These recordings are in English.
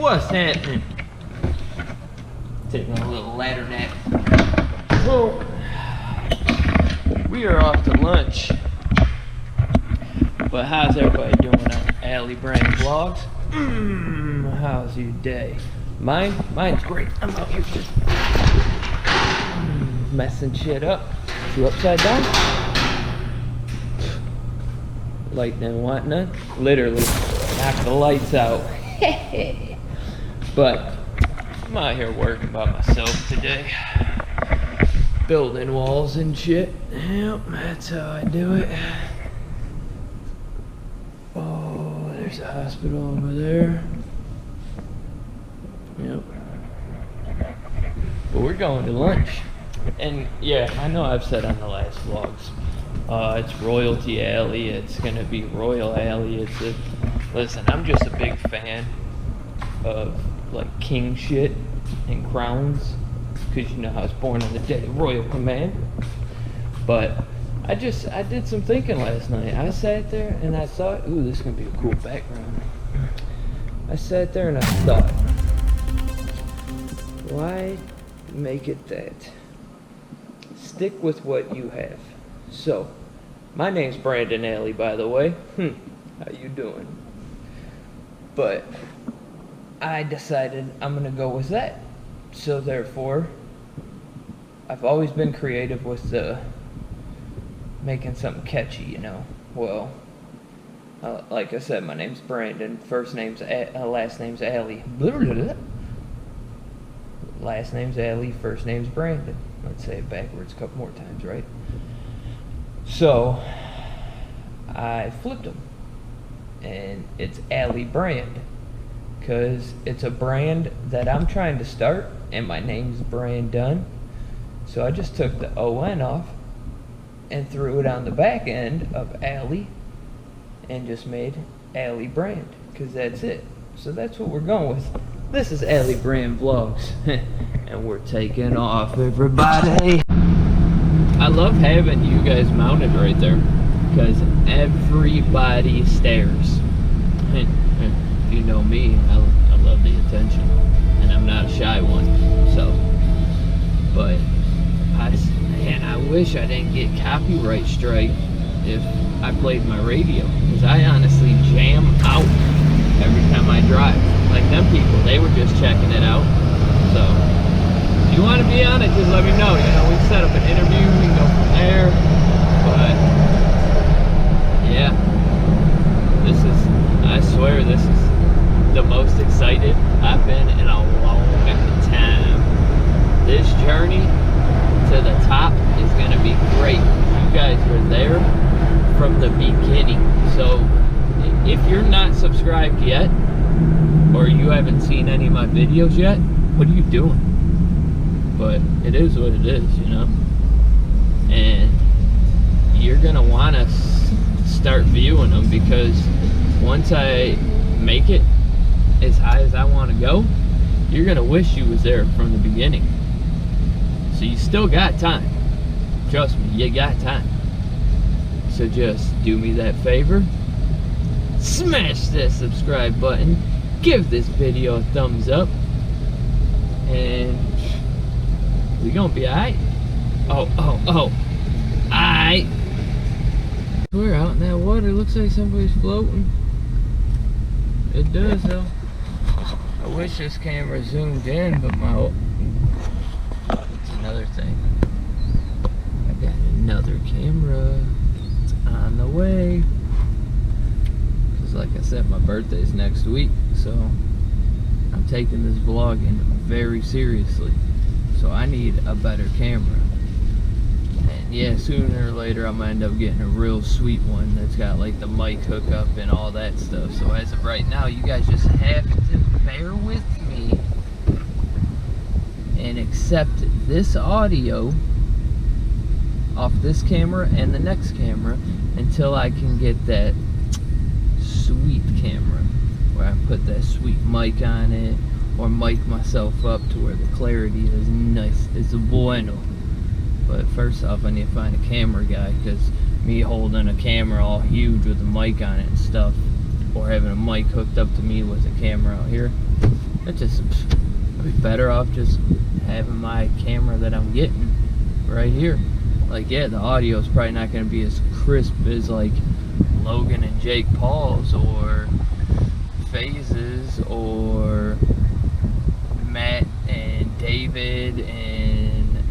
What's happening? Taking a little ladder nap. Well, we are off to lunch. But how's everybody doing on Alley Brand Vlogs? How's your day? Mine's great. I'm out here just messing shit up. You upside down? Light and whatnot. Literally knock the lights out. But I'm out here working by myself today. Building walls and shit. Yep, that's how I do it. Oh, there's a hospital over there. Yep. But we're going to lunch. And yeah, I know I've said on the last vlogs, it's Royalty Alley, it's gonna be Royal Alley, listen, I'm just a big fan of like king shit and crowns, because you know I was born on the day of royal command. But I did some thinking last night. I sat there and I thought, ooh, this is gonna be a cool background. I sat there and I thought, why make it that? Stick with what you have. So, my name's Brandon Alley, by the way. How you doing? But I decided I'm gonna go with that. So therefore, I've always been creative with making something catchy, you know. Well, like I said, my name's Brandon. Last name's Alley. Last name's Alley. First name's Brandon. Let's say it backwards a couple more times, right? So I flipped them, and it's Alley Brand, because it's a brand that I'm trying to start, and my name's Brandon. So I just took the O-N off and threw it on the back end of Alley and just made Alley Brand, because that's it. So that's what we're going with. This is Alley Brand Vlogs, and we're taking off, everybody. I love having you guys mounted right there, because everybody stares. If you know me, I love the attention, and I'm not a shy one. So, but I wish I didn't get copyright strike if I played my radio, because I honestly jam out every time I drive. Like them people, they were just checking it out. So if you want to be on it, just let me know. You know, we set up an interview, we can go from there. But yeah, I swear this is the most excited I've been in a long time. This journey to the top is gonna be great. You guys were there from the beginning. So if you're not subscribed yet, or you haven't seen any of my videos yet, what are you doing? But it is what it is, you know? And you're gonna wanna start viewing them, because once I make it as high as I wanna go, you're gonna wish you was there from the beginning. So you still got time. Trust me, you got time. So just do me that favor. Smash that subscribe button. Give this video a thumbs up. And we gonna be alright. Alright. We're out in that water. Looks like somebody's floating. It does though. I wish this camera zoomed in, but it's another thing. I got another camera. It's on the way. Like I said, my birthday's next week, so I'm taking this vlogging very seriously. So I need a better camera. And yeah, sooner or later I'm gonna end up getting a real sweet one that's got like the mic hookup and all that stuff. So as of right now, you guys just have to bear with me and accept this audio off this camera and the next camera until I can get that sweet camera where I put that sweet mic on it, or mic myself up to where the clarity is nice. It's bueno. But first off, I need to find a camera guy, because me holding a camera all huge with a mic on it and stuff, or having a mic hooked up to me with a camera out here, It's just, I'd be better off just having my camera that I'm getting right here. Like, yeah, the audio is probably not going to be as crisp as like Logan and Jake Paul's or Phases or Matt and David and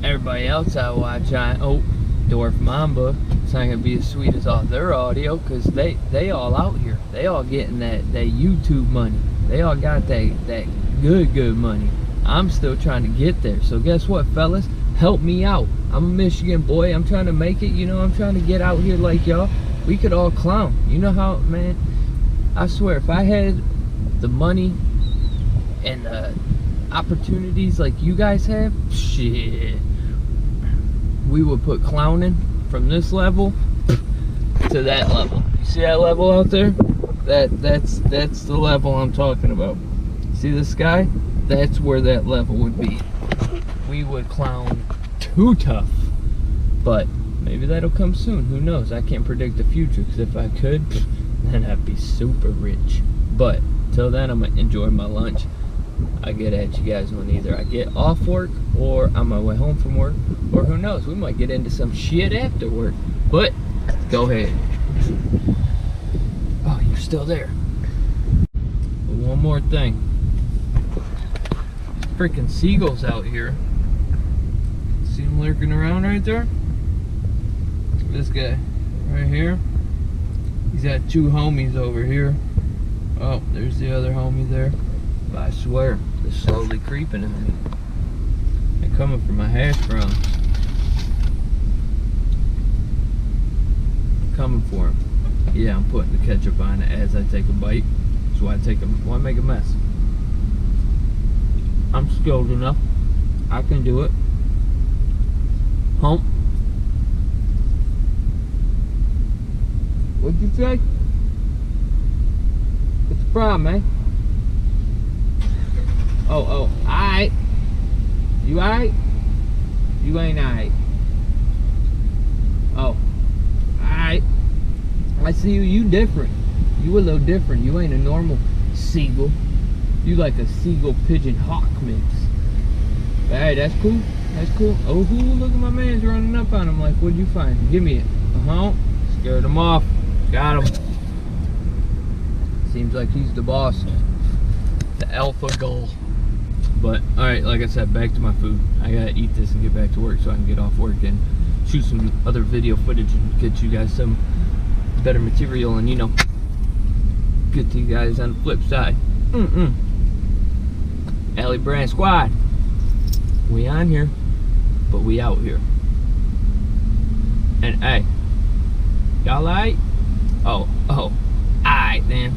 everybody else I watch on Dwarf Mamba. It's not gonna be as sweet as all their audio, because they all out here. They all getting that YouTube money. They all got that good money. I'm still trying to get there. So guess what, fellas? Help me out. I'm a Michigan boy. I'm trying to make it. You know, I'm trying to get out here like y'all. We could all clown. You know how, man? I swear, if I had the money and the opportunities like you guys have, shit, we would put clowning from this level to that level. You see that level out there? That's the level I'm talking about. See this guy? That's where that level would be. We would clown too tough. But maybe that'll come soon. Who knows? I can't predict the future, because if I could, then I'd be super rich. But till then, I'm gonna enjoy my lunch. I get at you guys when either I get off work or on my way home from work, or who knows, we might get into some shit after work. But go ahead. Oh, you're still there. But one more thing. Freaking seagulls out here. See them lurking around right there? This guy right here. He's got two homies over here. Oh, there's the other homie there. But I swear, they're slowly creeping in me. They're coming for my hash browns. I'm coming for him. Yeah, I'm putting the ketchup on it as I take a bite. That's why why make a mess? I'm skilled enough. I can do it. Hump. What'd you say? What's the problem, man? Oh, alright. You alright? You ain't alright. Oh, alright. I see you. You different. You a little different. You ain't a normal seagull. You like a seagull pigeon hawk mix. Alright, that's cool. That's cool. Oh, look at my man's running up on him like, what'd you find? Give me it. Scared him off. Got him. Seems like he's the boss. The alpha gull. But, alright, like I said, back to my food. I gotta eat this and get back to work so I can get off work and shoot some other video footage and get you guys some better material and, you know, get to you guys on the flip side. Alley Brand Squad. We on here, but we out here. And, hey, y'all alright? Oh, alright then.